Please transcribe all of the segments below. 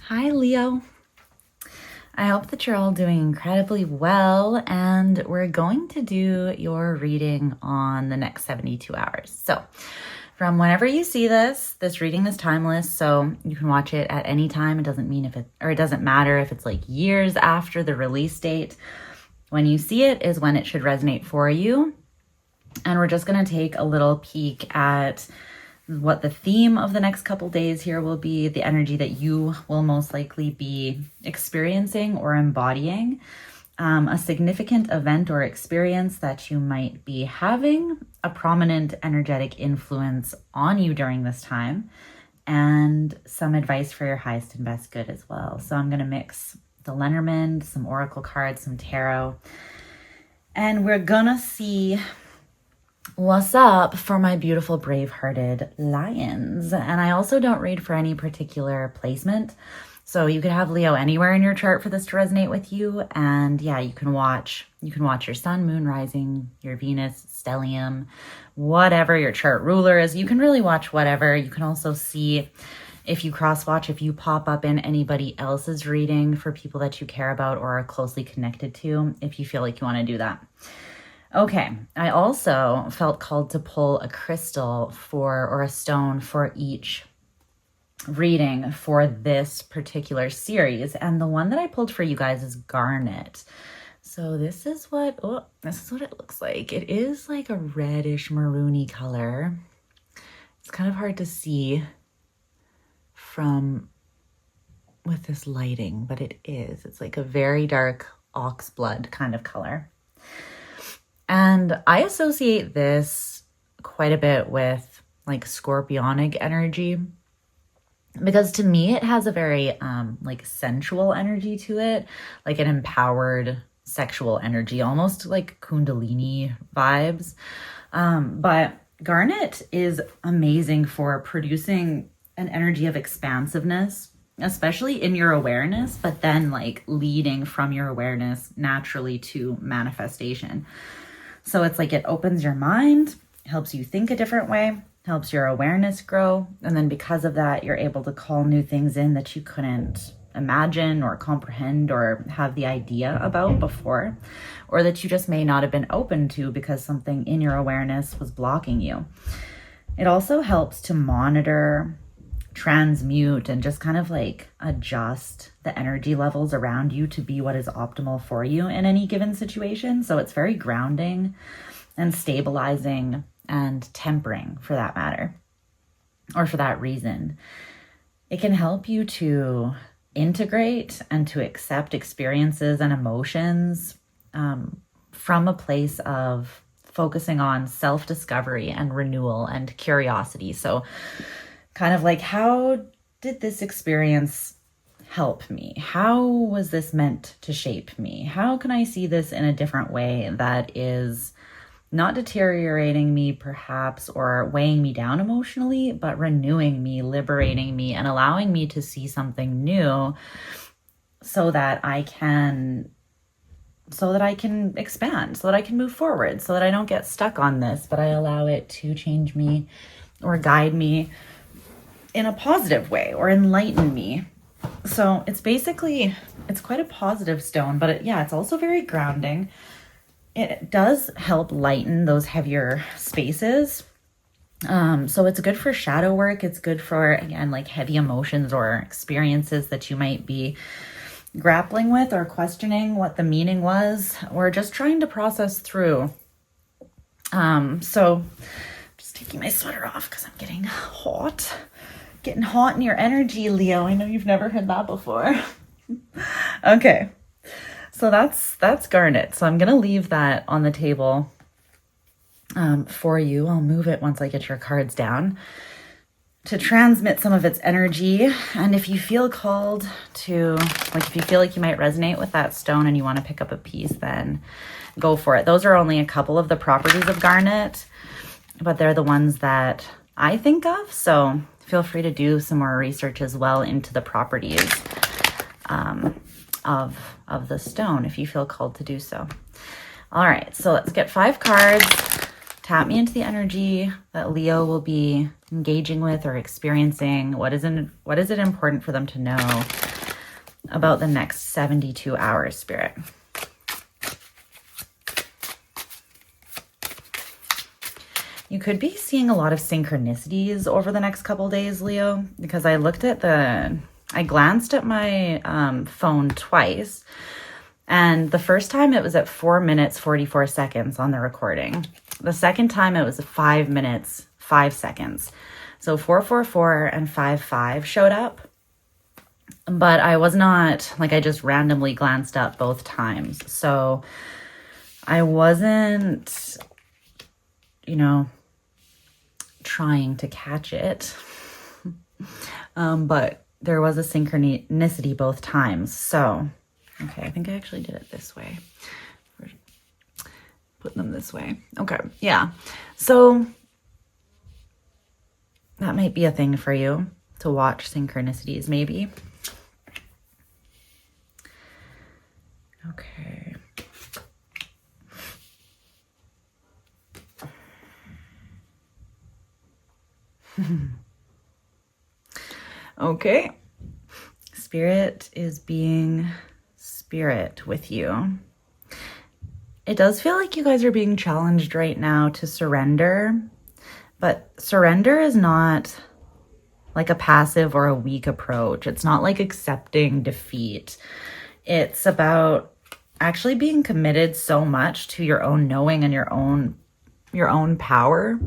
Hi, Leo. I hope that you're all doing incredibly well, and we're going to do your reading on the next 72 hours. So from whenever you see this reading is timeless, so you can watch it at any time. It doesn't matter if it's like years after the release date. When you see it is when it should resonate for you. And we're just going to take a little peek at what the theme of the next couple days here will be, the energy that you will most likely be experiencing or embodying, a significant event or experience that you might be having a prominent energetic influence on you during this time, and some advice for your highest and best good as well. So I'm going to mix the Lenormand, some oracle cards, some tarot, and we're gonna see what's up for my beautiful brave-hearted lions. And I also don't read for any particular placement, so you could have Leo anywhere in your chart for this to resonate with you. And yeah, you can watch your sun, moon, rising, your Venus, stellium, whatever your chart ruler is. You can really watch whatever. You can also see if you cross-watch, if you pop up in anybody else's reading for people that you care about or are closely connected to, if you feel like you want to do that. Okay, I also felt called to pull a crystal or a stone for each reading for this particular series. And the one that I pulled for you guys is garnet. So this is what it looks like. It is like a reddish maroony color. It's kind of hard to see with this lighting, but it is. It's like a very dark ox blood kind of color. And I associate this quite a bit with like scorpionic energy, because to me it has a very like sensual energy to it, like an empowered sexual energy, almost like Kundalini vibes. But garnet is amazing for producing an energy of expansiveness, especially in your awareness, but then like leading from your awareness naturally to manifestation. So it's like it opens your mind, helps you think a different way, helps your awareness grow. And then because of that, you're able to call new things in that you couldn't imagine or comprehend or have the idea about before, or that you just may not have been open to because something in your awareness was blocking you. It also helps to monitor, transmute, and just kind of like adjust the energy levels around you to be what is optimal for you in any given situation. So it's very grounding and stabilizing and tempering, for that matter, or for that reason. It can help you to integrate and to accept experiences and emotions from a place of focusing on self-discovery and renewal and curiosity. So kind of like, how did this experience help me? How was this meant to shape me? How can I see this in a different way that is not deteriorating me perhaps or weighing me down emotionally, but renewing me, liberating me, and allowing me to see something new so that I can expand, so that I can move forward, so that I don't get stuck on this, but I allow it to change me or guide me in a positive way or enlighten me. So it's quite a positive stone, but it's also very grounding. It does help lighten those heavier spaces. So it's good for shadow work. It's good for, again, like heavy emotions or experiences that you might be grappling with or questioning what the meaning was, or just trying to process through. So just taking my sweater off because I'm getting hot in your energy, Leo. I know you've never heard that before. Okay. So that's garnet. So I'm going to leave that on the table for you. I'll move it once I get your cards down to transmit some of its energy. And if you feel called to, like, if you feel like you might resonate with that stone and you want to pick up a piece, then go for it. Those are only a couple of the properties of garnet, but they're the ones that I think of. So feel free to do some more research as well into the properties of the stone if you feel called to do so. All right, so let's get 5 cards. Tap me into the energy that Leo will be engaging with or experiencing. What is it important for them to know about the next 72 hours, Spirit? You could be seeing a lot of synchronicities over the next couple days, Leo, because I glanced at my phone twice, and the first time it was at 4 minutes, 44 seconds on the recording. The second time it was 5 minutes, 5 seconds. So 444 and 55 showed up, but I was not, like, I just randomly glanced up both times. So I wasn't, trying to catch it. But there was a synchronicity both times. So, okay, I think I actually did it this way. Put them this way. Okay, yeah. So that might be a thing for you to watch synchronicities, maybe. Okay. Okay. Spirit is being spirit with you. It does feel like you guys are being challenged right now to surrender, but surrender is not like a passive or a weak approach. It's not like accepting defeat. It's about actually being committed so much to your own knowing and your own power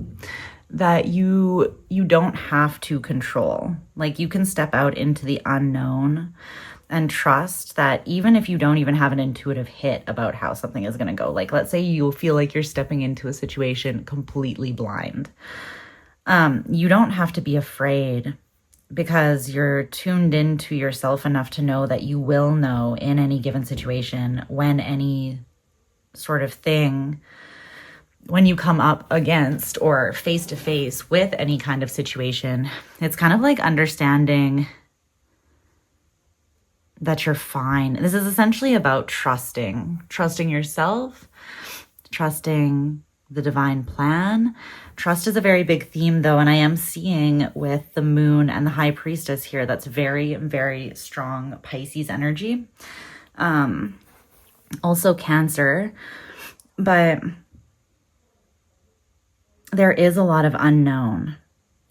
that you don't have to control. Like, you can step out into the unknown and trust that even if you don't even have an intuitive hit about how something is going to go, like, let's say you feel like you're stepping into a situation completely blind. You don't have to be afraid, because you're tuned into yourself enough to know that you will know in any given situation when any sort of thing, when you come up against or face to face with any kind of situation. It's kind of like understanding that you're fine. This is essentially about trusting yourself, trusting the divine plan. Trust is a very big theme, though, and I am seeing with the moon and the high priestess here, that's very, very strong Pisces energy. Also Cancer, but there is a lot of unknown.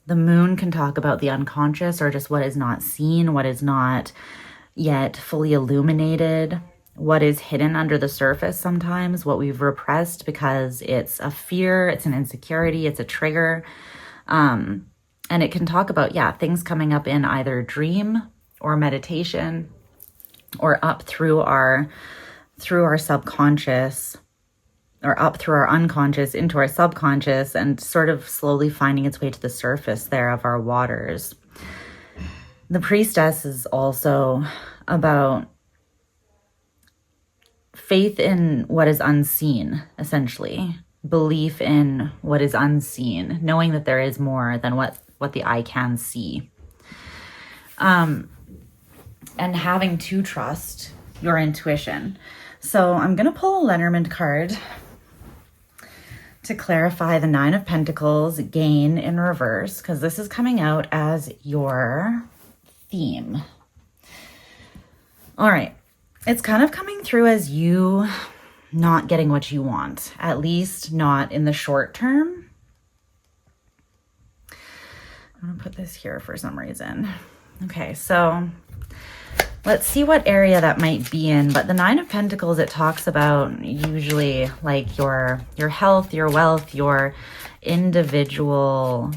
The moon can talk about the unconscious, or just what is not seen, what is not yet fully illuminated, what is hidden under the surface sometimes, what we've repressed because it's a fear, it's an insecurity, it's a trigger. And it can talk about, things coming up in either dream or meditation, or up through our subconscious, or up through our unconscious into our subconscious, and sort of slowly finding its way to the surface there of our waters. The priestess is also about faith in what is unseen, essentially. Belief in what is unseen, knowing that there is more than what the eye can see. And having to trust your intuition. So I'm going to pull a Lenormand card to clarify the Nine of Pentacles, gain in reverse, because this is coming out as your theme. All right. It's kind of coming through as you not getting what you want, at least not in the short term. I'm going to put this here for some reason. Okay, so let's see what area that might be in. But the Nine of Pentacles, it talks about usually like your health, your wealth, your individual,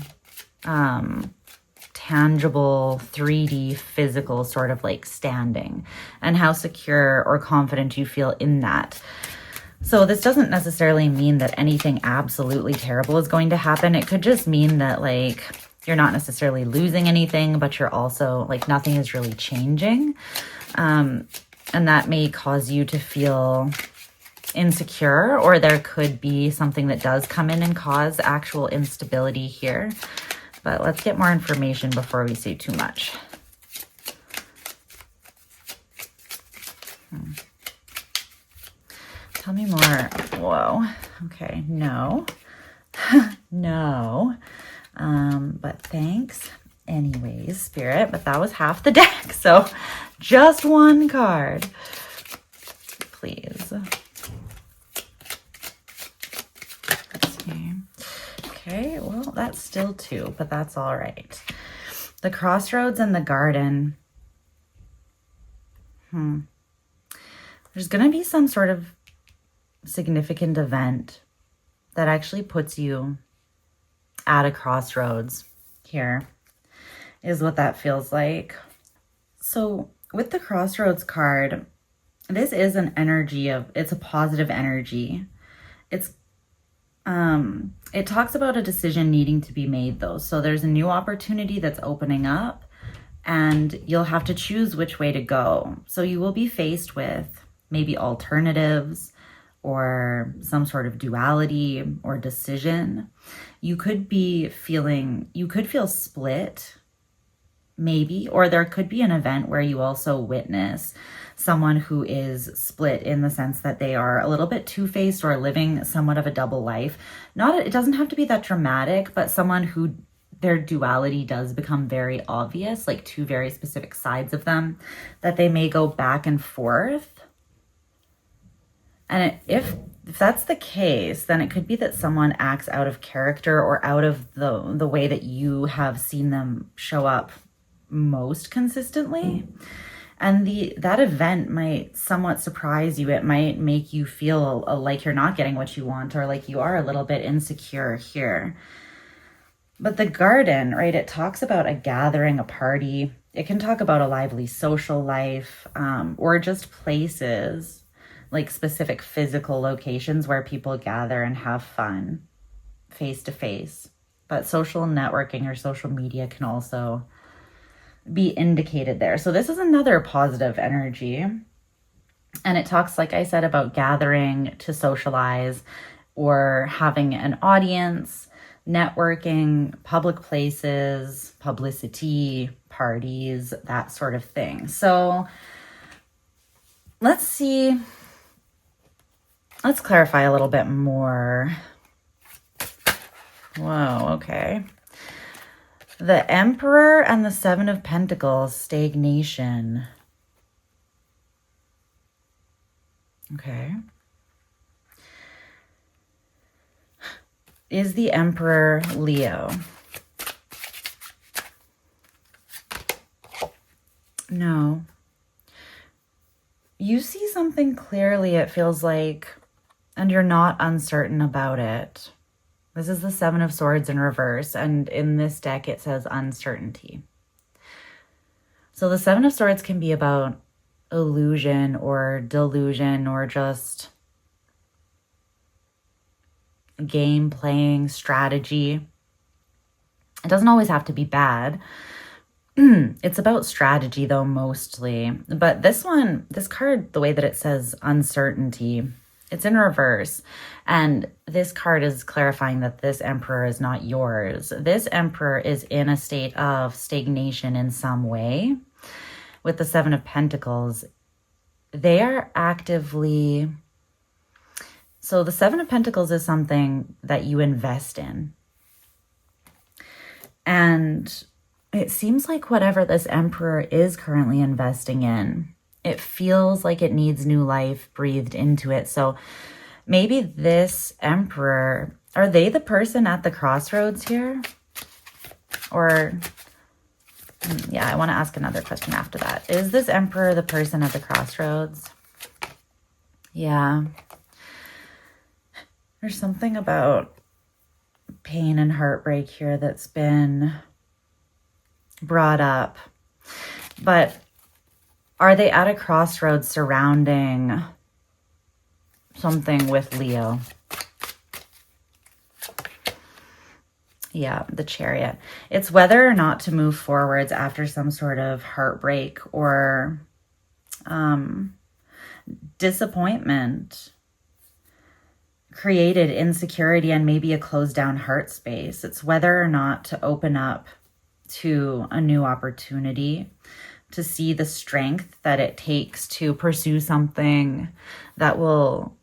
tangible, 3D, physical sort of like standing, and how secure or confident you feel in that. So this doesn't necessarily mean that anything absolutely terrible is going to happen. It could just mean that, like, you're not necessarily losing anything, but you're also like nothing is really changing. And that may cause you to feel insecure, or there could be something that does come in and cause actual instability here. But let's get more information before we say too much. Tell me more. Whoa. Okay. No. No. But thanks. anyways, Spirit, but that was half the deck. So just one card, please. Okay, well, that's still 2, but that's all right. The Crossroads and the Garden. There's going to be some sort of significant event that actually puts you at a crossroads here, is what that feels like. So with the Crossroads card, this is an energy it's a positive energy. It talks about a decision needing to be made though. So there's a new opportunity that's opening up and you'll have to choose which way to go. So you will be faced with maybe alternatives or some sort of duality or decision. You could feel split maybe, or there could be an event where you also witness someone who is split in the sense that they are a little bit two-faced or living somewhat of a double life. It doesn't have to be that dramatic, but someone who their duality does become very obvious, like two very specific sides of them that they may go back and forth. And if that's the case, then it could be that someone acts out of character or out of the way that you have seen them show up most consistently. And that event might somewhat surprise you. It might make you feel like you're not getting what you want, or like you are a little bit insecure here. But the Garden, right, it talks about a gathering, a party. It can talk about a lively social life, or just places, like specific physical locations where people gather and have fun face to face. But social networking or social media can also be indicated there. So this is another positive energy. And it talks, like I said, about gathering to socialize or having an audience, networking, public places, publicity, parties, that sort of thing. So let's see. Let's clarify a little bit more. Whoa, okay. The Emperor and the Seven of Pentacles, stagnation. Okay. Is the Emperor Leo? No. You see something clearly, it feels like, and you're not uncertain about it. This is the Seven of Swords in reverse, and in this deck it says uncertainty. So the Seven of Swords can be about illusion or delusion or just game playing, strategy. It doesn't always have to be bad. It's about strategy though, mostly. But this card, the way that it says uncertainty, it's in reverse. And this card is clarifying that this Emperor is not yours. This Emperor is in a state of stagnation in some way. With the Seven of Pentacles, they are actively... So the Seven of Pentacles is something that you invest in. And it seems like whatever this Emperor is currently investing in, it feels like it needs new life breathed into it. So maybe this Emperor, are they the person at the crossroads here? Or, yeah, I want to ask another question after that. Is this Emperor the person at the crossroads? Yeah. There's something about pain and heartbreak here that's been brought up. But are they at a crossroads surrounding something with Leo? Yeah, the Chariot. It's whether or not to move forwards after some sort of heartbreak or disappointment created insecurity and maybe a closed down heart space. It's whether or not to open up to a new opportunity, to see the strength that it takes to pursue something that will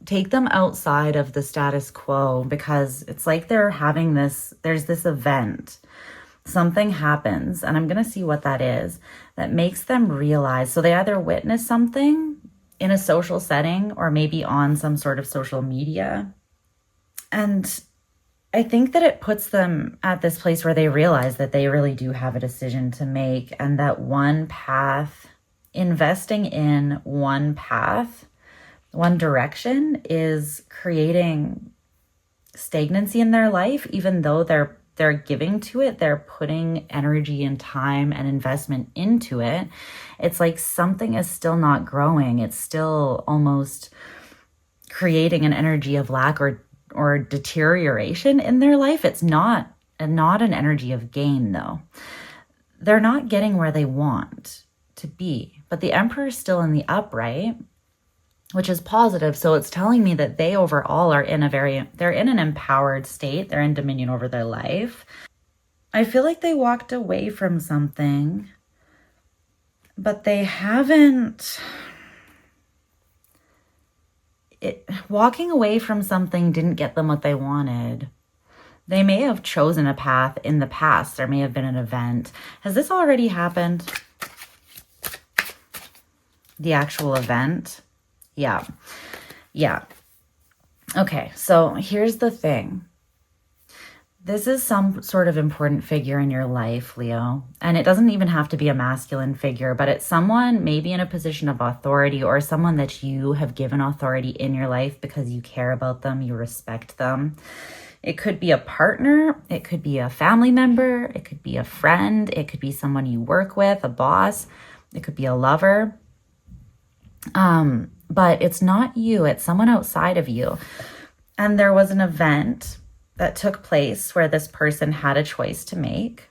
take them outside of the status quo, because it's like there's this event something happens, and I'm going to see what that is, that makes them realize. So they either witness something in a social setting or maybe on some sort of social media. And I think that it puts them at this place where they realize that they really do have a decision to make, and that one path, investing in one path, one direction, is creating stagnancy in their life. Even though they're giving to it, they're putting energy and time and investment into it. It's like something is still not growing. It's still almost creating an energy of lack or deterioration in their life. It's not an energy of gain, though. They're not getting where they want to be, but the Emperor is still in the upright, which is positive. So it's telling me that they overall are they're in an empowered state. They're in dominion over their life. I feel like they walked away from something, but they haven't. Walking away from something didn't get them what they wanted. They may have chosen a path in the past. There may have been an event. Has this already happened? The actual event? Yeah. Okay, so here's the thing. This is some sort of important figure in your life, Leo. And it doesn't even have to be a masculine figure, but it's someone maybe in a position of authority, or someone that you have given authority in your life because you care about them, you respect them. It could be a partner, it could be a family member, it could be a friend, it could be someone you work with, a boss, it could be a lover. But it's not you, it's someone outside of you. And there was an event that took place where this person had a choice to make.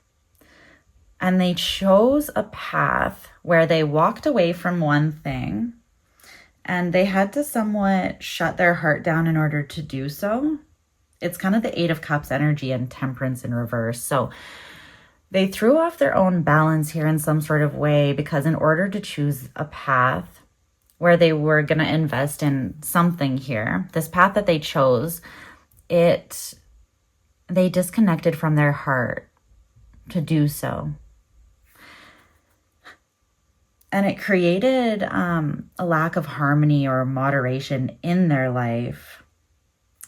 And they chose a path where they walked away from one thing, and they had to somewhat shut their heart down in order to do so. It's kind of the Eight of Cups energy and Temperance in reverse. So they threw off their own balance here in some sort of way, because in order to choose a path where they were going to invest in something here, this path that they chose, they disconnected from their heart to do so. And it created a lack of harmony or moderation in their life.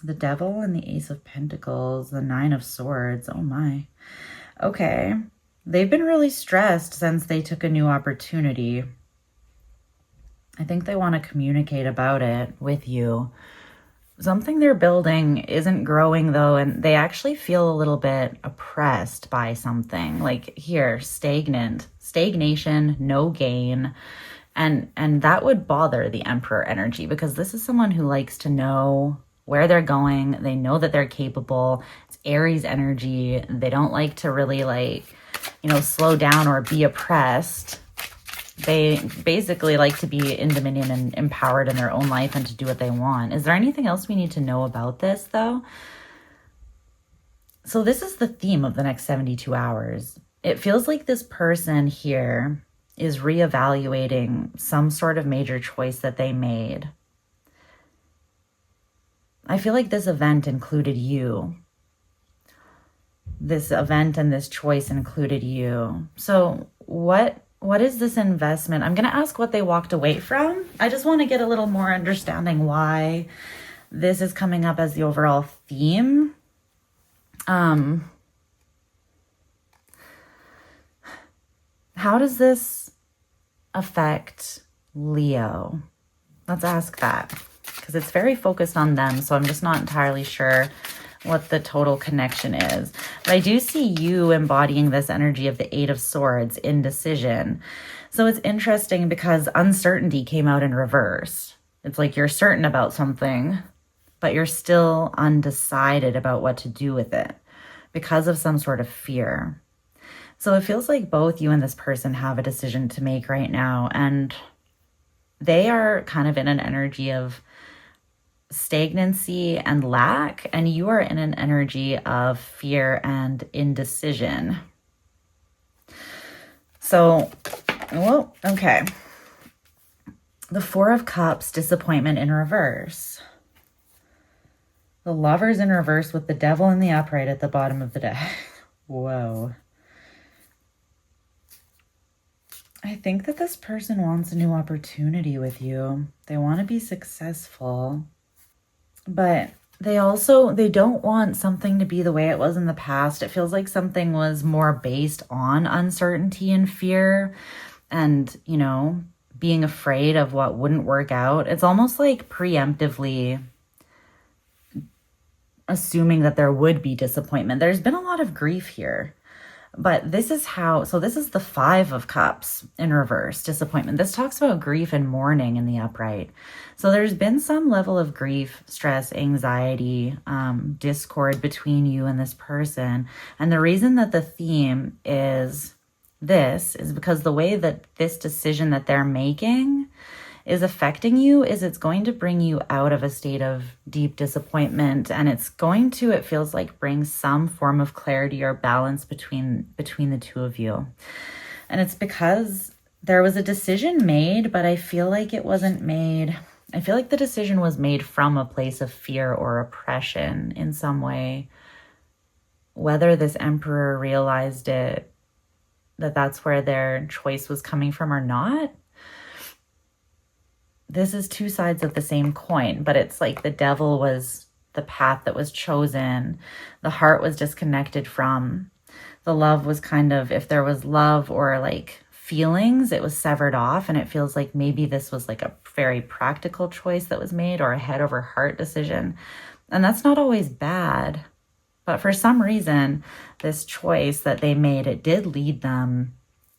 The Devil and the Ace of Pentacles, the Nine of Swords. Oh my. Okay. They've been really stressed since they took a new opportunity. I think they want to communicate about it with you. Something they're building isn't growing, though, and they actually feel a little bit oppressed by something. Like here, stagnation, no gain. And that would bother the Emperor energy, because this is someone who likes to know where they're going. They know that they're capable. It's Aries energy. They don't like to really slow down or be oppressed. They basically like to be in dominion and empowered in their own life and to do what they want. Is there anything else we need to know about this, though? So this is the theme of the next 72 hours. It feels like this person here is reevaluating some sort of major choice that they made. I feel like this event included you. This event and this choice included you. So what is this investment? I'm going to ask what they walked away from. I just want to get a little more understanding why this is coming up as the overall theme. How does this affect Leo? Let's ask that, because it's very focused on them. So I'm just not entirely sure what the total connection is. But I do see you embodying this energy of the Eight of Swords, indecision. So it's interesting because uncertainty came out in reverse. It's like you're certain about something, but you're still undecided about what to do with it because of some sort of fear. So it feels like both you and this person have a decision to make right now, and they are kind of in an energy of stagnancy and lack, and you are in an energy of fear and indecision. So, well, okay. The Four of Cups, disappointment in reverse. The Lovers in reverse with the Devil in the upright at the bottom of the deck. Whoa. I think that this person wants a new opportunity with you. They want to be successful, but they don't want something to be the way it was in the past. It feels like something was more based on uncertainty and fear and, being afraid of what wouldn't work out. It's almost like preemptively assuming that there would be disappointment. There's been a lot of grief here. But this is the 5 of Cups in reverse, disappointment. This talks about grief and mourning in the upright. So there's been some level of grief, stress, anxiety, discord between you and this person. And the reason that the theme is because the way that this decision that they're making is affecting you is it's going to bring you out of a state of deep disappointment, and it's going to, it feels like, bring some form of clarity or balance between the two of you. And it's because there was a decision made, but I feel like it wasn't made. I feel like the decision was made from a place of fear or oppression in some way. Whether this emperor realized that that's where their choice was coming from or not, this is 2 sides of the same coin, but it's like the devil was the path that was chosen. The heart was disconnected from. The love was kind of, if there was love or like feelings, it was severed off. And it feels like maybe this was like a very practical choice that was made, or a head over heart decision. And that's not always bad. But for some reason, this choice that they made, it did lead them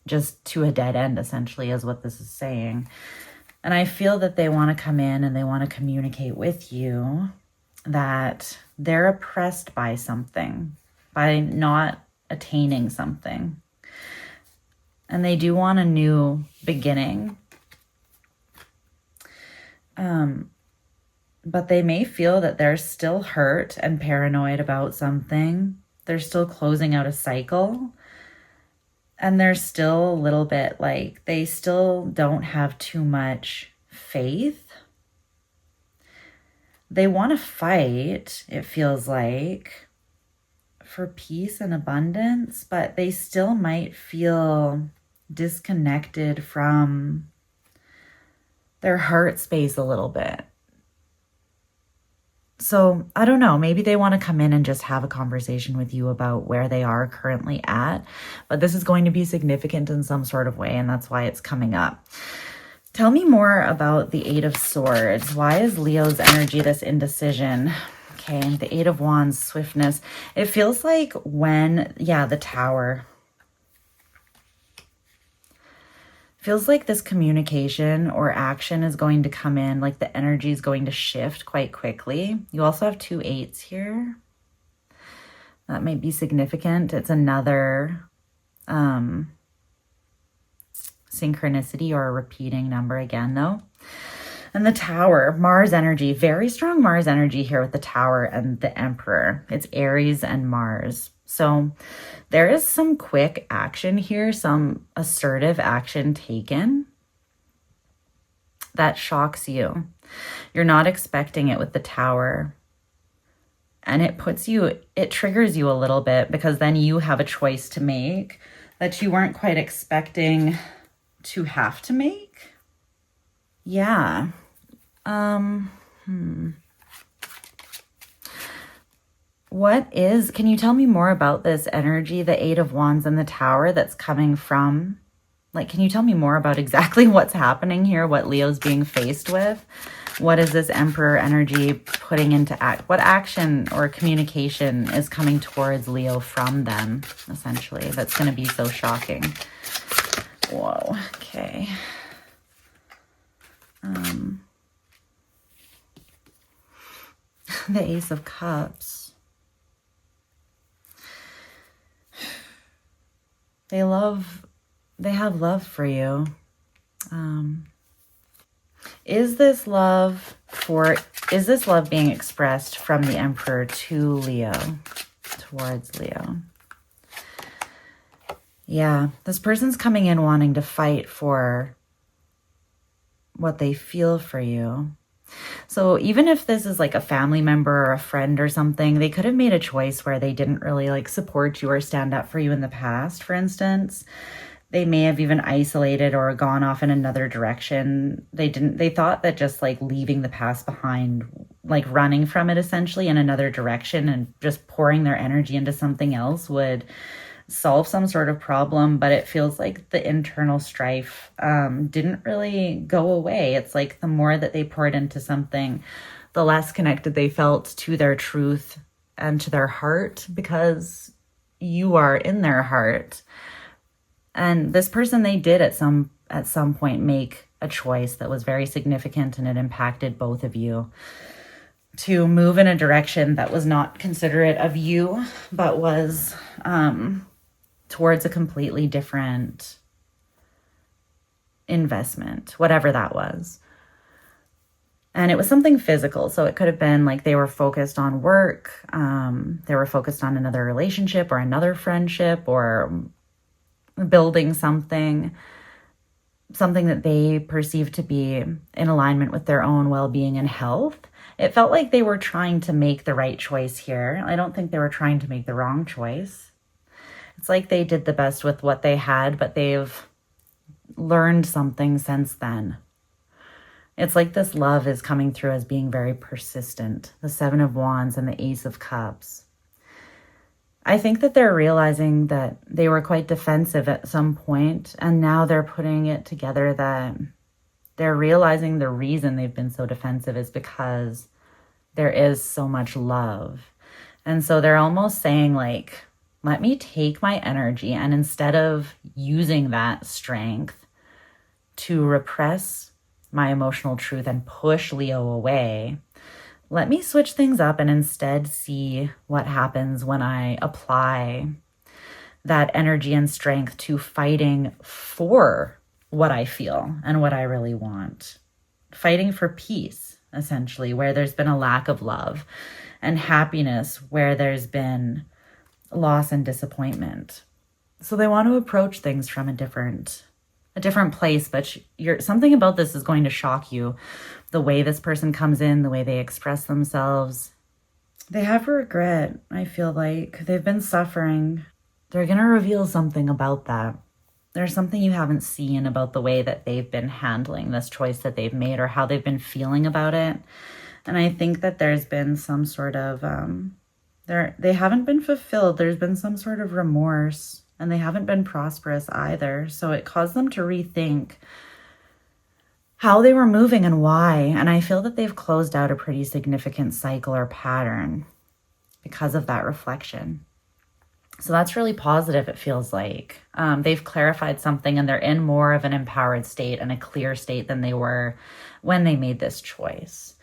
just to a dead end, essentially, is what this is saying. And I feel that they want to come in and they want to communicate with you that they're oppressed by something, by not attaining something. And they do want a new beginning. But they may feel that they're still hurt and paranoid about something. They're still closing out a cycle. And they're still a little bit like, they still don't have too much faith. They want to fight, it feels like, for peace and abundance, but they still might feel disconnected from their heart space a little bit. So I don't know, maybe they want to come in and just have a conversation with you about where they are currently at, but this is going to be significant in some sort of way, and that's why it's coming up. Tell me more about the 8 of Swords. Why is Leo's energy this indecision? Okay, the 8 of Wands, swiftness. It feels like the Tower. Feels like this communication or action is going to come in, like the energy is going to shift quite quickly. You also have 2 8s here. That might be significant. It's another synchronicity or a repeating number again, though. And the Tower, Mars energy, very strong Mars energy here with the Tower and the Emperor. It's Aries and Mars. So there is some quick action here, some assertive action taken that shocks you. You're not expecting it with the Tower. And it triggers you a little bit, because then you have a choice to make that you weren't quite expecting to have to make. Yeah. Can you tell me more about this energy, the 8 of Wands and the Tower that's coming from? Like, can you tell me more about exactly what's happening here, what Leo's being faced with? What is this Emperor energy putting into act? What action or communication is coming towards Leo from them, essentially, that's going to be so shocking? Whoa, okay. The Ace of Cups. They have love for you. Is this love being expressed from the Emperor to Leo, towards Leo? Yeah, this person's coming in wanting to fight for what they feel for you. So even if this is like a family member or a friend or something, they could have made a choice where they didn't really like support you or stand up for you in the past, for instance. They may have even isolated or gone off in another direction. They thought that just like leaving the past behind, like running from it essentially in another direction and just pouring their energy into something else would solve some sort of problem. But it feels like the internal strife didn't really go away. It's like the more that they poured into something, the less connected they felt to their truth and to their heart, because you are in their heart. And this person, they did at some point make a choice that was very significant, and it impacted both of you to move in a direction that was not considerate of you, but was towards a completely different investment, whatever that was. And it was something physical. So it could have been like they were focused on work. They were focused on another relationship or another friendship, or building something that they perceived to be in alignment with their own well-being and health. It felt like they were trying to make the right choice here. I don't think they were trying to make the wrong choice. It's like they did the best with what they had, but they've learned something since then. It's like this love is coming through as being very persistent. The Seven of Wands and the Ace of Cups. I think that they're realizing that they were quite defensive at some point, and now they're putting it together that they're realizing the reason they've been so defensive is because there is so much love. And so they're almost saying like, let me take my energy, and instead of using that strength to repress my emotional truth and push Leo away, let me switch things up and instead see what happens when I apply that energy and strength to fighting for what I feel and what I really want. Fighting for peace, essentially, where there's been a lack of love, and happiness where there's been loss and disappointment. So they want to approach things from a different place, but something about this is going to shock you. The way this person comes in, the way they express themselves. They have regret, I feel like. They've been suffering. They're going to reveal something about that. There's something you haven't seen about the way that they've been handling this choice that they've made, or how they've been feeling about it. And I think that there's been some sort of, they haven't been fulfilled. There's been some sort of remorse, and they haven't been prosperous either. So it caused them to rethink how they were moving and why. And I feel that they've closed out a pretty significant cycle or pattern because of that reflection. So that's really positive, it feels like. They've clarified something, and they're in more of an empowered state and a clear state than they were when they made this choice.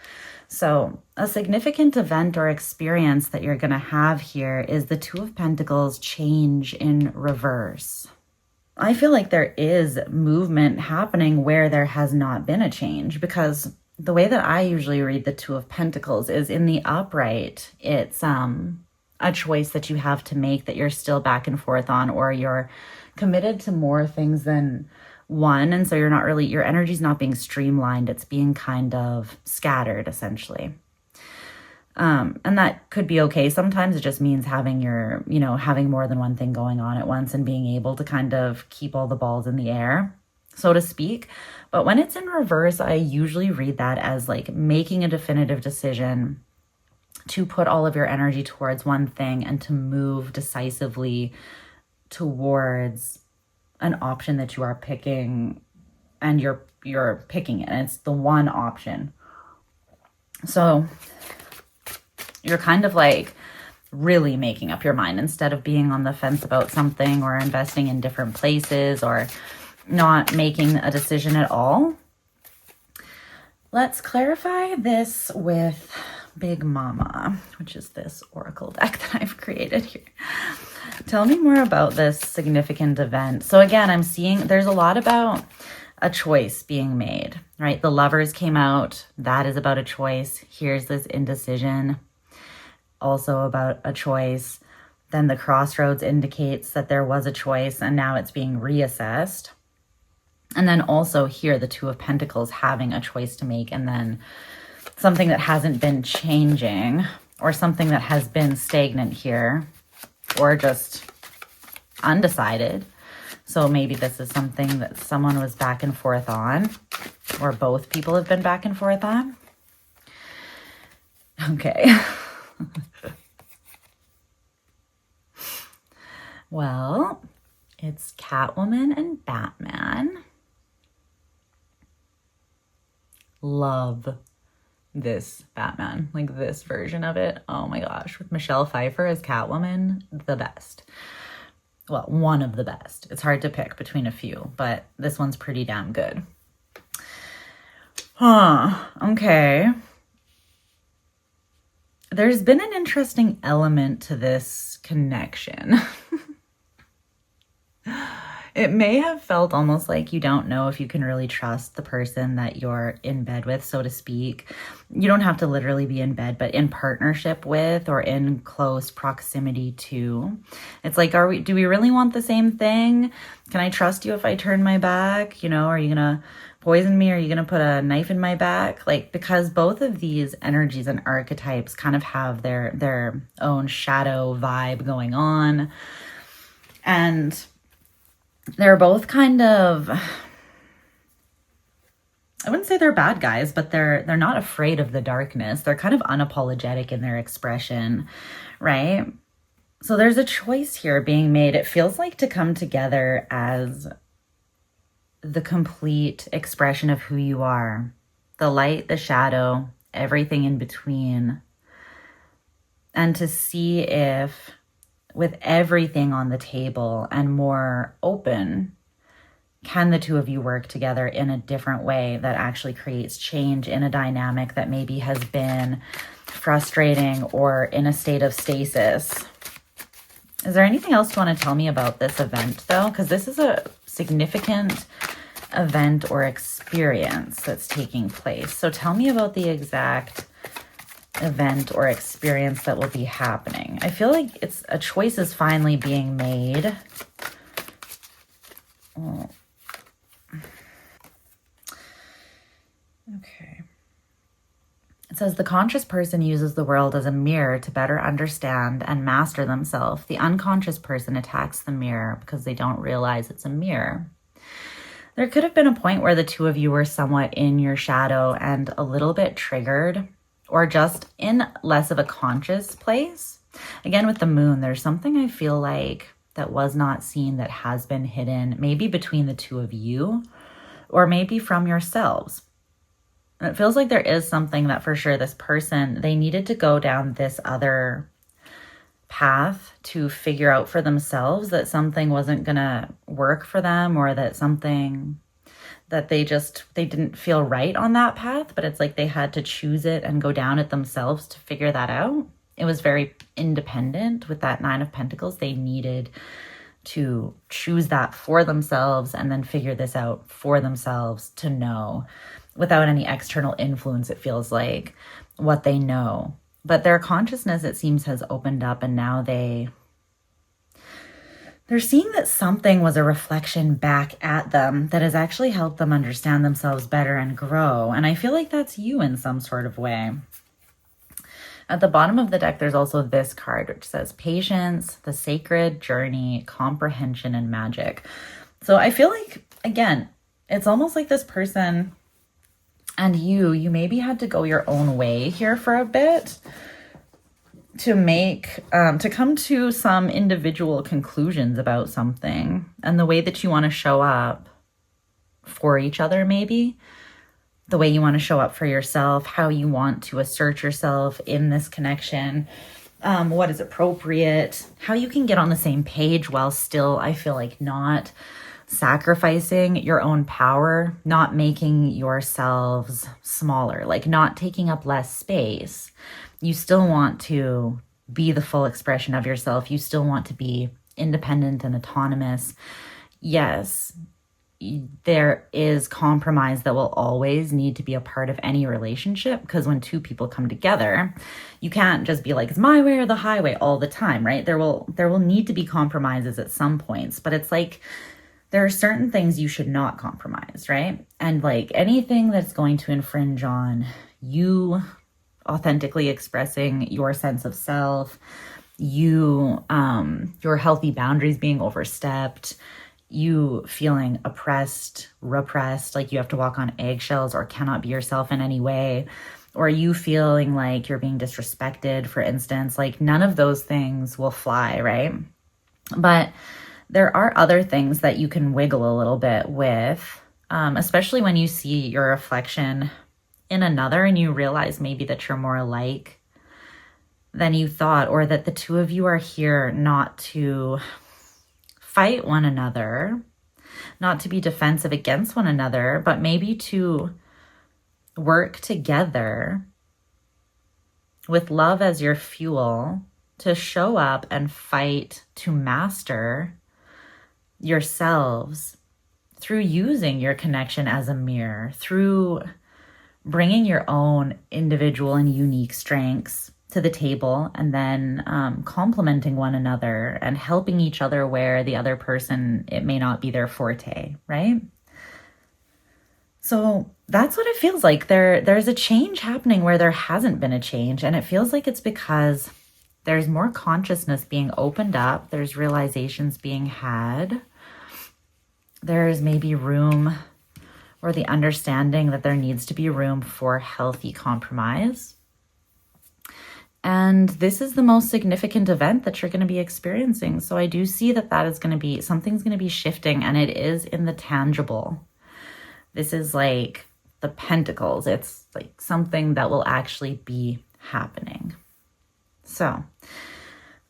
So a significant event or experience that you're going to have here is the Two of Pentacles change in reverse. I feel like there is movement happening where there has not been a change, because the way that I usually read the Two of Pentacles is in the upright. It's a choice that you have to make that you're still back and forth on, or you're committed to more things than one. And so you're not really, your energy's not being streamlined. It's being kind of scattered, essentially. And that could be okay. Sometimes it just means having having more than one thing going on at once and being able to kind of keep all the balls in the air, so to speak. But when it's in reverse, I usually read that as like making a definitive decision to put all of your energy towards one thing and to move decisively towards an option that you are picking, and you're picking it, and it's the one option. So you're kind of like really making up your mind instead of being on the fence about something, or investing in different places, or not making a decision at all. Let's clarify this with Big Mama, which is this oracle deck that I've created here. Tell me more about this significant event. So again, I'm seeing there's a lot about a choice being made, right? The Lovers came out. That is about a choice. Here's this indecision, also about a choice. Then the Crossroads indicates that there was a choice, and now it's being reassessed. And then also here, the Two of Pentacles having a choice to make, and then something that hasn't been changing, or something that has been stagnant here, or just undecided. So maybe this is something that someone was back and forth on, or both people have been back and forth on. Okay. Well, it's Catwoman and Batman. Love this Batman, like this version of it. Oh my gosh, with Michelle Pfeiffer as Catwoman, the best. Well, one of the best. It's hard to pick between a few, but this one's pretty damn good. Okay. There's been an interesting element to this connection. It may have felt almost like you don't know if you can really trust the person that you're in bed with, so to speak. You don't have to literally be in bed, but in partnership with or in close proximity to. It's like, do we really want the same thing? Can I trust you if I turn my back? You know, are you going to poison me? Are you going to put a knife in my back? Like, because both of these energies and archetypes kind of have their own shadow vibe going on. And they're both kind of, I wouldn't say they're bad guys, but they're not afraid of the darkness. They're kind of unapologetic in their expression, right? So there's a choice here being made. It feels like to come together as the complete expression of who you are, the light, the shadow, everything in between, and to see if, with everything on the table and more open, can the two of you work together in a different way that actually creates change in a dynamic that maybe has been frustrating or in a state of stasis? Is there anything else you want to tell me about this event, though? Because this is a significant event or experience that's taking place. So tell me about the exact event or experience that will be happening. I feel like it's a choice is finally being made. Oh. Okay. It says the conscious person uses the world as a mirror to better understand and master themselves. The unconscious person attacks the mirror because they don't realize it's a mirror. There could have been a point where the two of you were somewhat in your shadow and a little bit triggered, or just in less of a conscious place. Again, with the moon, there's something I feel like that was not seen that has been hidden, maybe between the two of you, or maybe from yourselves. And it feels like there is something that for sure this person, they needed to go down this other path to figure out for themselves that something wasn't gonna work for them, or that something that they didn't feel right on that path, but it's like they had to choose it and go down it themselves to figure that out. It was very independent with that Nine of Pentacles. They needed to choose that for themselves and then figure this out for themselves to know without any external influence, it feels like, what they know. But their consciousness, it seems, has opened up, and now they're seeing that something was a reflection back at them that has actually helped them understand themselves better and grow. And I feel like that's you in some sort of way. At the bottom of the deck, there's also this card, which says patience, the sacred journey, comprehension, and magic. So I feel like, again, it's almost like this person and you maybe had to go your own way here for a bit to come to some individual conclusions about something and the way that you want to show up for each other, maybe the way you want to show up for yourself, how you want to assert yourself in this connection, what is appropriate, how you can get on the same page while still, I feel like, not sacrificing your own power, not making yourselves smaller, like not taking up less space. You still want to be the full expression of yourself. You still want to be independent and autonomous. Yes, there is compromise that will always need to be a part of any relationship, because when two people come together, you can't just be like, it's my way or the highway all the time, right? There will need to be compromises at some points, but it's like there are certain things you should not compromise, right? And like anything that's going to infringe on you authentically expressing your sense of self, your healthy boundaries being overstepped, you feeling oppressed, repressed, like you have to walk on eggshells or cannot be yourself in any way, or you feeling like you're being disrespected, for instance, like none of those things will fly, right? But there are other things that you can wiggle a little bit with, especially when you see your reflection in another and you realize maybe that you're more alike than you thought, or that the two of you are here not to fight one another, not to be defensive against one another, but maybe to work together with love as your fuel to show up and fight to master yourselves through using your connection as a mirror, through bringing your own individual and unique strengths to the table, and then complementing one another and helping each other where the other person, it may not be their forte, right? So that's what it feels like. There's a change happening where there hasn't been a change, and it feels like it's because there's more consciousness being opened up, there's realizations being had, there's maybe room or the understanding that there needs to be room for healthy compromise. And this is the most significant event that you're going to be experiencing. So I do see that that is going to be, something's going to be shifting, and it is in the tangible. This is like the pentacles. It's like something that will actually be happening. So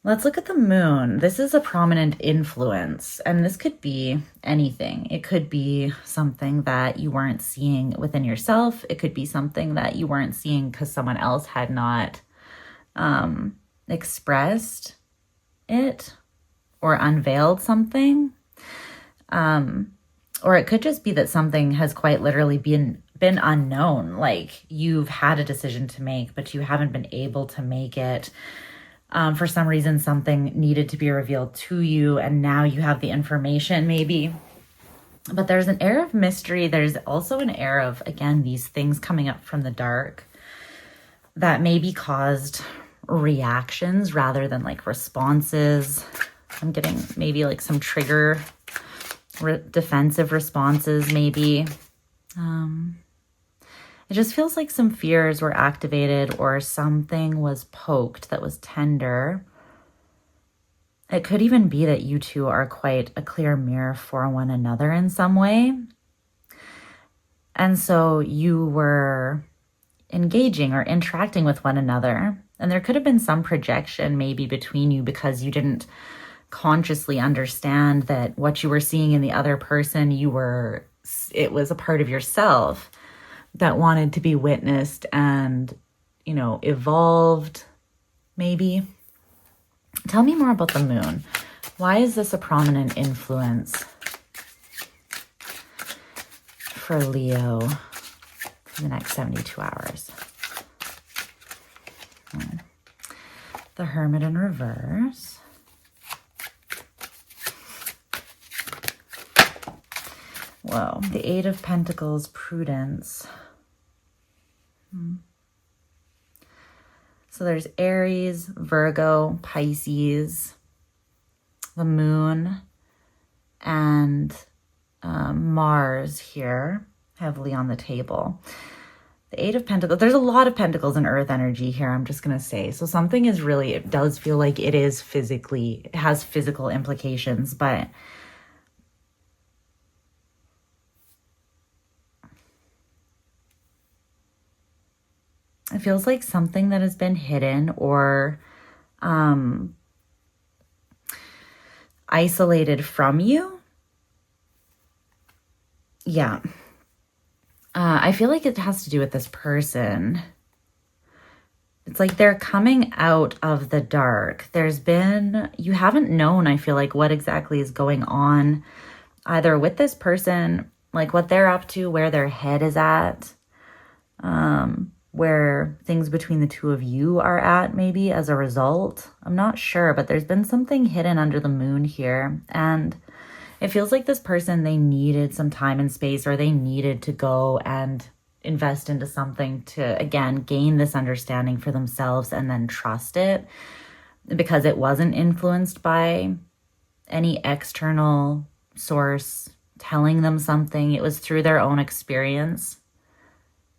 let's look at the moon. This is a prominent influence, and this could be anything. It could be something that you weren't seeing within yourself. It could be something that you weren't seeing because someone else had not expressed it or unveiled something. Or it could just be that something has quite literally been unknown. Like you've had a decision to make, but you haven't been able to make it. For some reason, something needed to be revealed to you, and now you have the information maybe. But there's an air of mystery. There's also an air of, again, these things coming up from the dark that maybe caused reactions rather than like responses. I'm getting maybe like some trigger defensive responses maybe. It just feels like some fears were activated or something was poked that was tender. It could even be that you two are quite a clear mirror for one another in some way. And so you were engaging or interacting with one another. And there could have been some projection maybe between you because you didn't consciously understand that what you were seeing in the other person, it was a part of yourself that wanted to be witnessed and, evolved, maybe. Tell me more about the moon. Why is this a prominent influence for Leo for the next 72 hours? The Hermit in reverse. Whoa, the Eight of Pentacles, prudence. So there's Aries, Virgo, Pisces, the moon, and Mars here, heavily on the table. The Eight of Pentacles, there's a lot of Pentacles in Earth energy here, I'm just going to say. So something is really, it does feel like it has physical implications, but it feels like something that has been hidden or isolated from you. Yeah. I feel like it has to do with this person. It's like they're coming out of the dark. You haven't known, I feel like, what exactly is going on either with this person, like what they're up to, where their head is at, where things between the two of you are at maybe as a result. I'm not sure, but there's been something hidden under the moon here. And it feels like this person, they needed some time and space, or they needed to go and invest into something to, again, gain this understanding for themselves and then trust it, because it wasn't influenced by any external source telling them something. It was through their own experience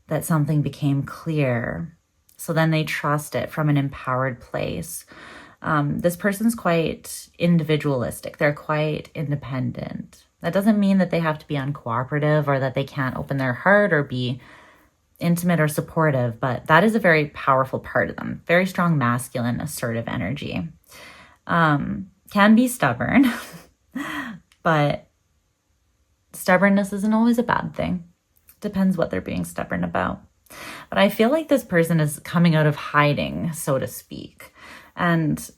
that something became clear. So then they trust it from an empowered place. This person's quite individualistic. They're quite independent. That doesn't mean that they have to be uncooperative or that they can't open their heart or be intimate or supportive, but that is a very powerful part of them. Very strong, masculine, assertive energy. Can be stubborn, but stubbornness isn't always a bad thing. Depends what they're being stubborn about. But I feel like this person is coming out of hiding, so to speak. And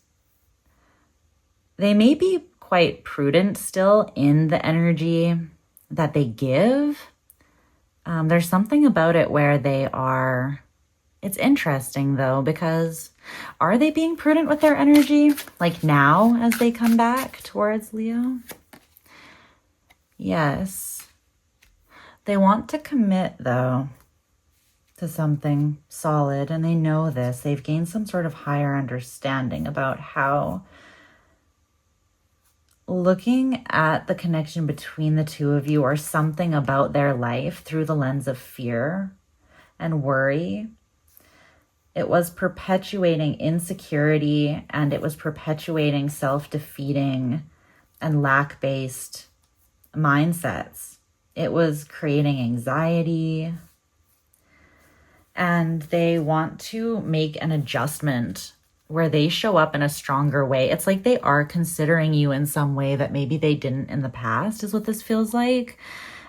they may be quite prudent still in the energy that they give. There's something about it where they are, it's interesting though, because are they being prudent with their energy? Like now as they come back towards Leo? Yes. They want to commit though to something solid, and they know this. They've gained some sort of higher understanding about how looking at the connection between the two of you or something about their life through the lens of fear and worry, it was perpetuating insecurity, and it was perpetuating self-defeating and lack-based mindsets. It was creating anxiety, and they want to make an adjustment where they show up in a stronger way. It's like they are considering you in some way that maybe they didn't in the past, is what this feels like.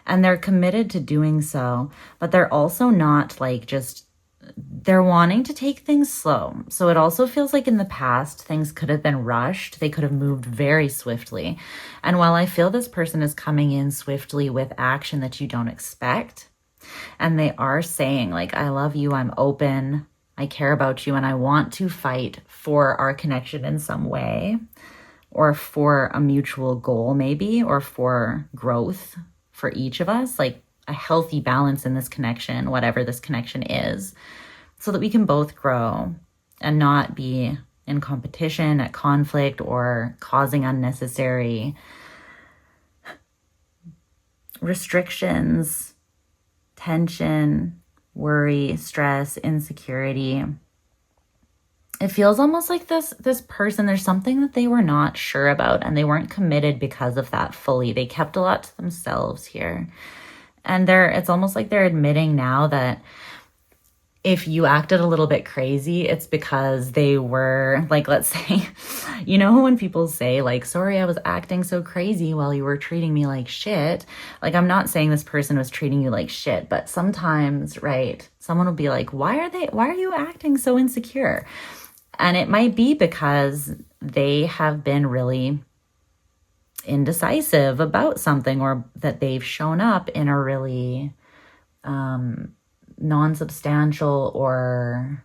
And they're committed to doing so, but they're also not like just, they're wanting to take things slow. So it also feels like in the past, things could have been rushed. They could have moved very swiftly. And while I feel this person is coming in swiftly with action that you don't expect, and they are saying like, I love you, I'm open, I care about you, and I want to fight for our connection in some way, or for a mutual goal maybe, or for growth for each of us, like a healthy balance in this connection, whatever this connection is, so that we can both grow and not be in competition, at conflict, or causing unnecessary restrictions, tension, worry, stress, insecurity. It feels almost like this person, there's something that they were not sure about, and they weren't committed because of that fully. They kept a lot to themselves here. And it's almost like they're admitting now that if you acted a little bit crazy, it's because they were like, let's say, you know, when people say like, sorry, I was acting so crazy while you were treating me like shit. Like, I'm not saying this person was treating you like shit, but sometimes, right, someone will be like, why are you acting so insecure? And it might be because they have been really indecisive about something, or that they've shown up in a really non-substantial, or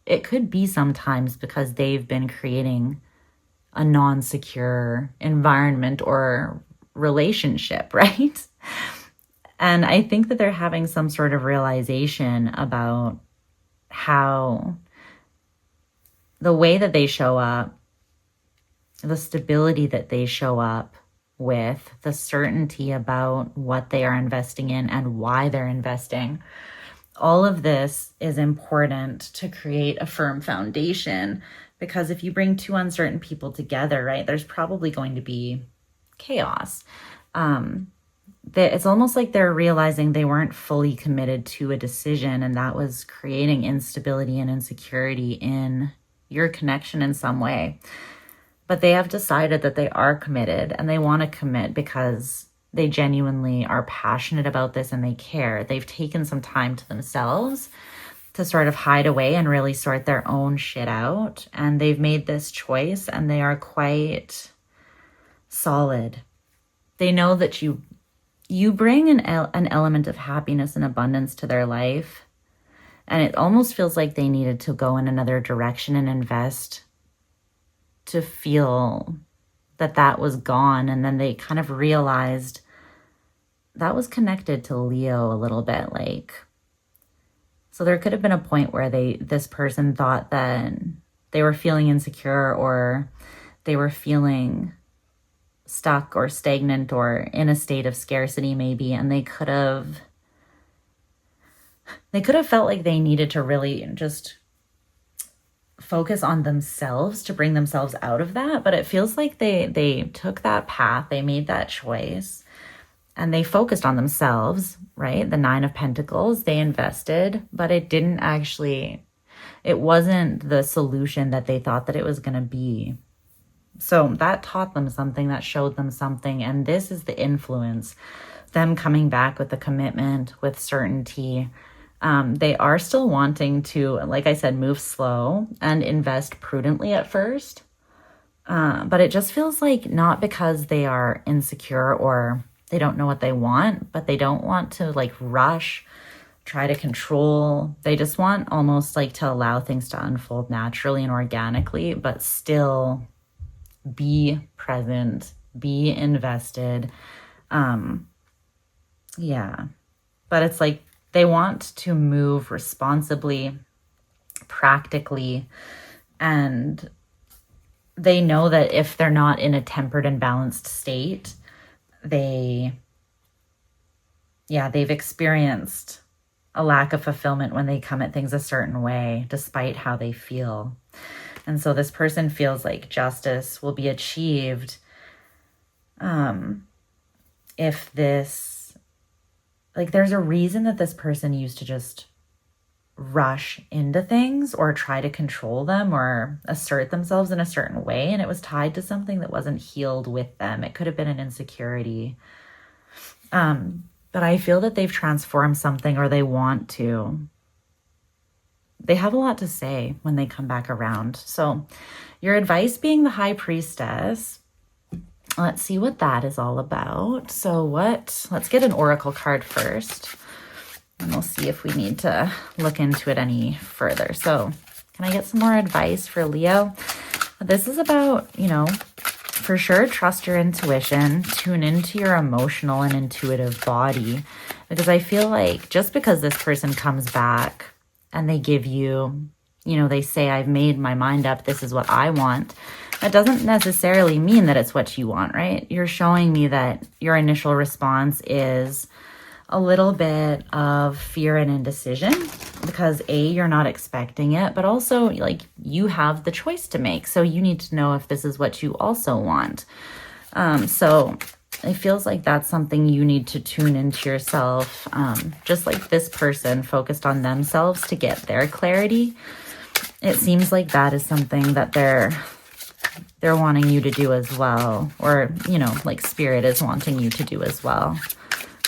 it could be sometimes because they've been creating a non-secure environment or relationship, right? And I think that they're having some sort of realization about how the way that they show up, the stability that they show up with, the certainty about what they are investing in and why they're investing, all of this is important to create a firm foundation. Because if you bring two uncertain people together, right, there's probably going to be chaos. It's almost like they're realizing they weren't fully committed to a decision, and that was creating instability and insecurity in your connection in some way. But they have decided that they are committed, and they want to commit because they genuinely are passionate about this and they care. They've taken some time to themselves to sort of hide away and really sort their own shit out. And they've made this choice, and they are quite solid. They know that you bring an element of happiness and abundance to their life. And it almost feels like they needed to go in another direction and invest to feel that was gone. And then they kind of realized that was connected to Leo a little bit. Like, so there could have been a point where this person thought that they were feeling insecure, or they were feeling stuck or stagnant or in a state of scarcity maybe, and they could have felt like they needed to really just focus on themselves to bring themselves out of that. But it feels like they took that path, they made that choice, and they focused on themselves, right? The Nine of Pentacles, they invested, but it wasn't the solution that they thought that it was going to be. So that taught them something, that showed them something. And this is the influence, them coming back with a commitment, with certainty. They are still wanting to, like I said, move slow and invest prudently at first. But it just feels like not because they are insecure or they don't know what they want, but they don't want to like rush, try to control. They just want almost like to allow things to unfold naturally and organically, but still be present, be invested. Yeah. But it's like they want to move responsibly, practically, and they know that if they're not in a tempered and balanced state, they've experienced a lack of fulfillment when they come at things a certain way, despite how they feel. And so this person feels like justice will be achieved if this, like there's a reason that this person used to just rush into things or try to control them or assert themselves in a certain way. And it was tied to something that wasn't healed with them. It could have been an insecurity. But I feel that they've transformed something, or they want to. They have a lot to say when they come back around. So your advice being the High Priestess, let's see what that is all about. So let's get an oracle card first, and we'll see if we need to look into it any further. So can I get some more advice for Leo? This is about, for sure, trust your intuition, tune into your emotional and intuitive body, because I feel like just because this person comes back and they give you, they say, I've made my mind up, this is what I want, that doesn't necessarily mean that it's what you want, right? You're showing me that your initial response is a little bit of fear and indecision because you're not expecting it, but also like you have the choice to make. So you need to know if this is what you also want. So it feels like that's something you need to tune into yourself. Just like this person focused on themselves to get their clarity. It seems like that is something that they're wanting you to do as well. Or, like spirit is wanting you to do as well.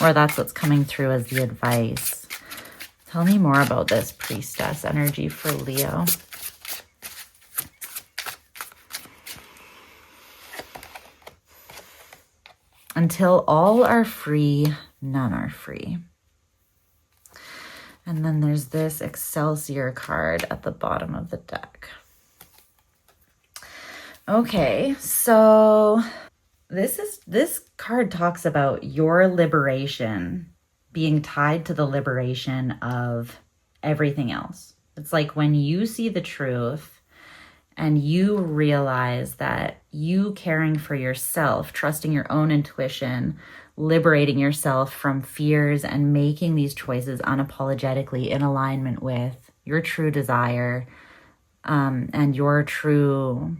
Or that's what's coming through as the advice. Tell me more about this priestess energy for Leo. Until all are free, none are free. And then there's this Excelsior card at the bottom of the deck. Okay, so this card talks about your liberation being tied to the liberation of everything else. It's like when you see the truth and you realize that you caring for yourself, trusting your own intuition, liberating yourself from fears and making these choices unapologetically in alignment with your true desire, and your true,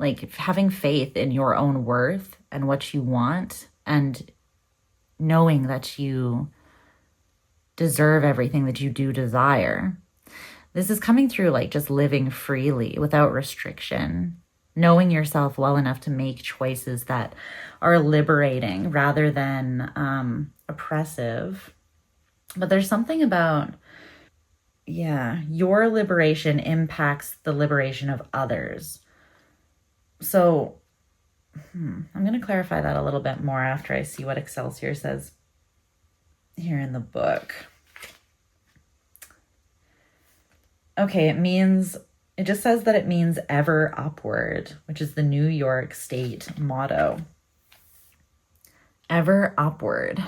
like having faith in your own worth and what you want, and knowing that you deserve everything that you do desire. This is coming through like just living freely without restriction, knowing yourself well enough to make choices that are liberating rather than oppressive. But there's something about, your liberation impacts the liberation of others. So I'm going to clarify that a little bit more after I see what Excelsior says here in the book. Okay, it just says that it means ever upward, which is the New York State motto. Ever upward.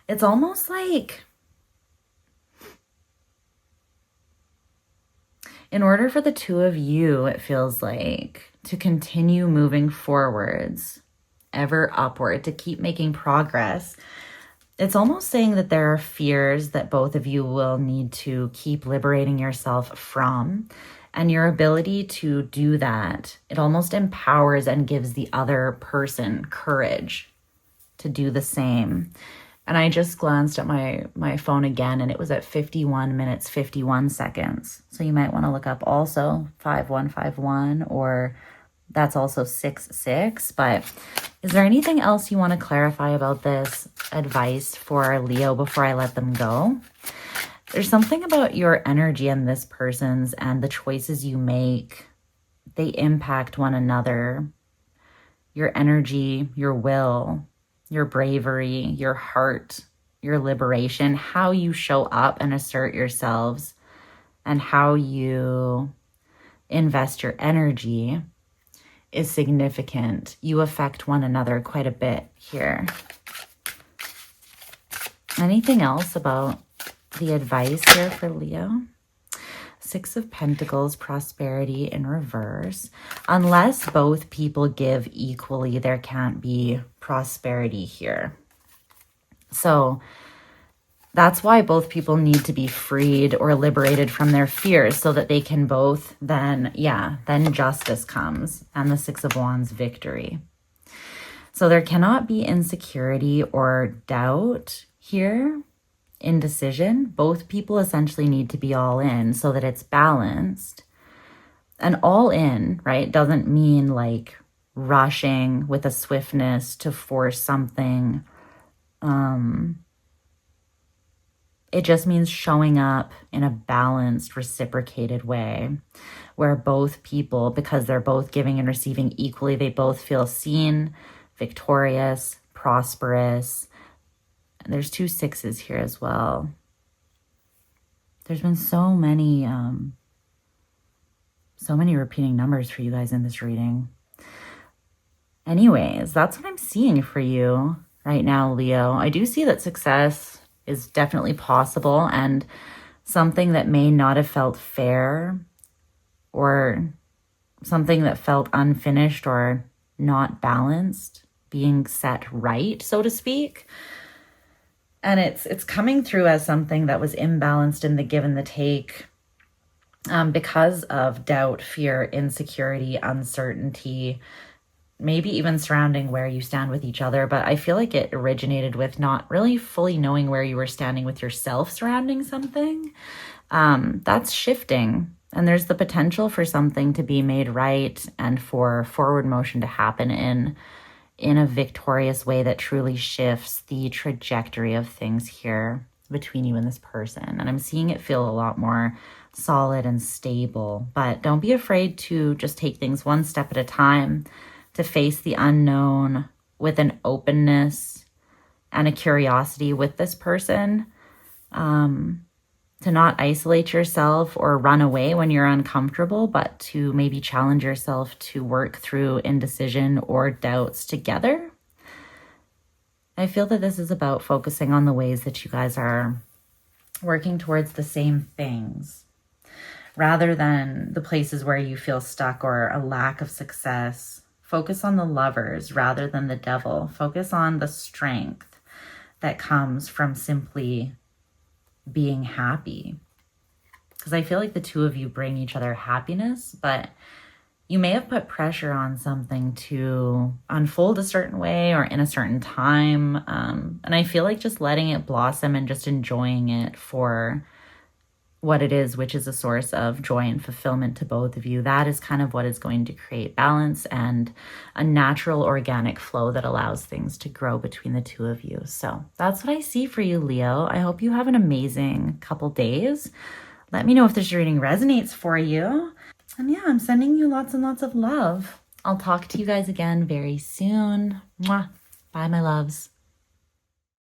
It's almost like In order for the two of you, it feels like, to continue moving forwards, ever upward, to keep making progress, it's almost saying that there are fears that both of you will need to keep liberating yourself from. And your ability to do that, it almost empowers and gives the other person courage to do the same. And I just glanced at my phone again, and it was at 51 minutes, 51 seconds. So you might want to look up also 5151, or that's also 66. But is there anything else you want to clarify about this advice for Leo before I let them go? There's something about your energy and this person's, and the choices you make, they impact one another. Your energy, your will, your bravery, your heart, your liberation, how you show up and assert yourselves, and how you invest your energy is significant. You affect one another quite a bit here. Anything else about the advice here for Leo? Six of Pentacles, prosperity in reverse. Unless both people give equally, there can't be prosperity here. So that's why both people need to be freed or liberated from their fears, so that they can both then justice comes, and the Six of Wands, victory. So there cannot be insecurity or doubt here. Indecision. Both people essentially need to be all in so that it's balanced. And all in, right, doesn't mean like rushing with a swiftness to force something. It just means showing up in a balanced, reciprocated way, where both people, because they're both giving and receiving equally, they both feel seen, victorious, prosperous. There's two sixes here as well. There's been so many repeating numbers for you guys in this reading. Anyways, that's what I'm seeing for you right now, Leo. I do see that success is definitely possible, and something that may not have felt fair, or something that felt unfinished or not balanced, being set right, so to speak. And it's coming through as something that was imbalanced in the give and the take, because of doubt, fear, insecurity, uncertainty, maybe even surrounding where you stand with each other. But I feel like it originated with not really fully knowing where you were standing with yourself surrounding something. That's shifting. And there's the potential for something to be made right, and for forward motion to happen in a victorious way that truly shifts the trajectory of things here between you and this person. And I'm seeing it feel a lot more solid and stable. But don't be afraid to just take things one step at a time, to face the unknown with an openness and a curiosity with this person, to not isolate yourself or run away when you're uncomfortable, but to maybe challenge yourself to work through indecision or doubts together. I feel that this is about focusing on the ways that you guys are working towards the same things, rather than the places where you feel stuck or a lack of success. Focus on the lovers rather than the devil. Focus on the strength that comes from simply being happy. Because I feel like the two of you bring each other happiness, but you may have put pressure on something to unfold a certain way or in a certain time. And I feel like just letting it blossom and just enjoying it for what it is, which is a source of joy and fulfillment to both of you. That is kind of what is going to create balance and a natural organic flow that allows things to grow between the two of you. So that's what I see for you, Leo. I hope you have an amazing couple days. Let me know if this reading resonates for you. And yeah, I'm sending you lots and lots of love. I'll talk to you guys again very soon. Mwah. Bye, my loves.